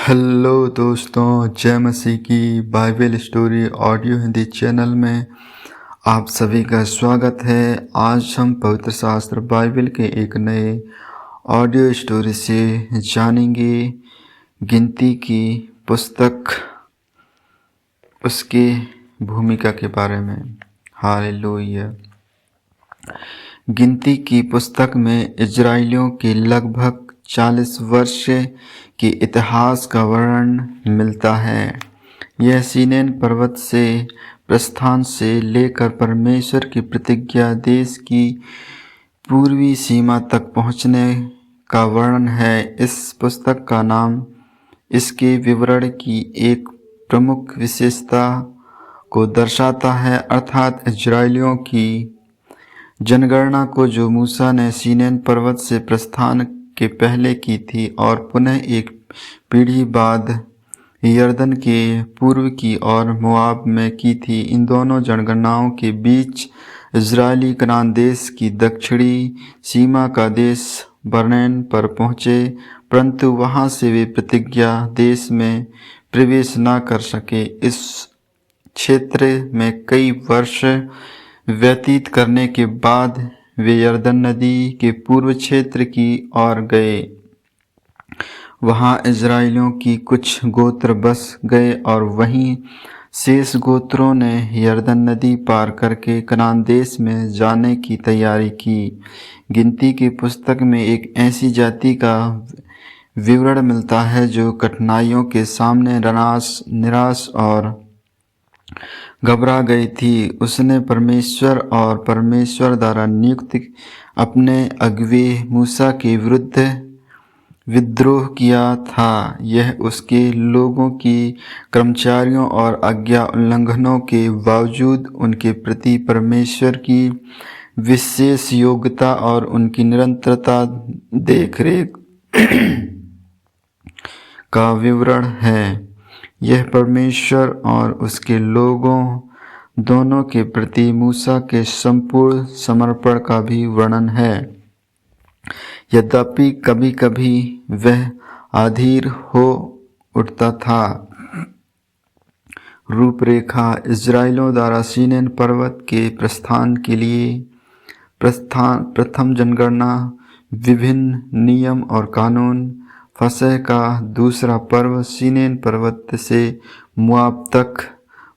Hello दोस्तों, जय मसीह की Bible story audio Hindi channel में आप सभी का स्वागत है। आज हम पवित्र शास्त्र बाइबल के एक नए ऑडियो स्टोरी से जानेंगे गिनती की पुस्तक, उसकी भूमिका के बारे में। हालेलुया। गिनती की पुस्तक में इजराइलियों के लगभग 40 वर्ष के इतिहास का वर्णन मिलता है। यह सीनेन पर्वत से प्रस्थान से लेकर परमेश्वर की प्रतिज्ञा देश की पूर्वी सीमा तक पहुंचने का वर्णन है। इस पुस्तक का नाम इसके विवरण की एक प्रमुख विशेषता को दर्शाता है, अर्थात इजराइलियों की जनगणना को जो मूसा ने सीनेन पर्वत से प्रस्थान के पहले की थी और पुनः एक पीढ़ी बाद यरदन के पूर्व की और मोआब में की थी। इन दोनों जनगणनाओं के बीच इजरायली कनान देश की दक्षिणी सीमा का देश बरनैन पर पहुँचे, परंतु वहाँ से वे प्रतिज्ञा देश में प्रवेश न कर सके। इस क्षेत्र में कई वर्ष व्यतीत करने के बाद वे यरदन नदी के पूर्व क्षेत्र की ओर गए। वहां इजराइलियों की कुछ गोत्र बस गए और वहीं शेष गोत्रों ने यरदन नदी पार करके कनान देश में जाने की तैयारी की। गिनती की पुस्तक में एक ऐसी जाति का विवरण मिलता है जो कठिनाइयों के सामने निराश और घबरा गई थी। उसने परमेश्वर और परमेश्वर द्वारा नियुक्त अपने अगुवे मूसा के विरुद्ध विद्रोह किया था। यह उसके लोगों की कर्मचारियों और आज्ञा उल्लंघनों के बावजूद उनके प्रति परमेश्वर की विशेष योग्यता और उनकी निरंतरता देखरेख का विवरण है। यह परमेश्वर और उसके लोगों दोनों के प्रति मूसा के संपूर्ण समर्पण का भी वर्णन है। यद्यपि कभी कभी वह अधीर हो उठता था। रूपरेखा इजराइलियों द्वारा सीनेन पर्वत के प्रस्थान के लिए प्रथम जनगणना, विभिन्न नियम और कानून, फसह का दूसरा पर्व, सीनेन पर्वत से मोआब तक,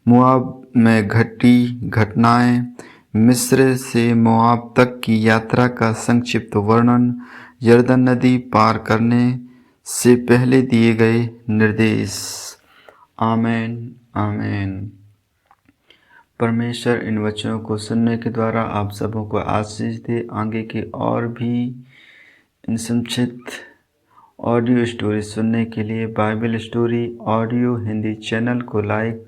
मोआब में घटी घटनाएं, मिस्र से मोआब तक की यात्रा का संक्षिप्त वर्णन, यरदन नदी पार करने से पहले दिए गए निर्देश। आमीन आमीन। परमेश्वर इन वचनों को सुनने के द्वारा आप सबों को आशीष दे। आगे के और भी इन संक्षिप्त ऑडियो स्टोरी सुनने के लिए Bible story audio Hindi channel को लाइक,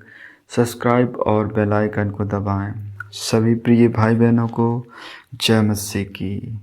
सब्सक्राइब और बेल आइकन को दबाएं। सभी प्रिय भाई बहनों को जय मसीह की।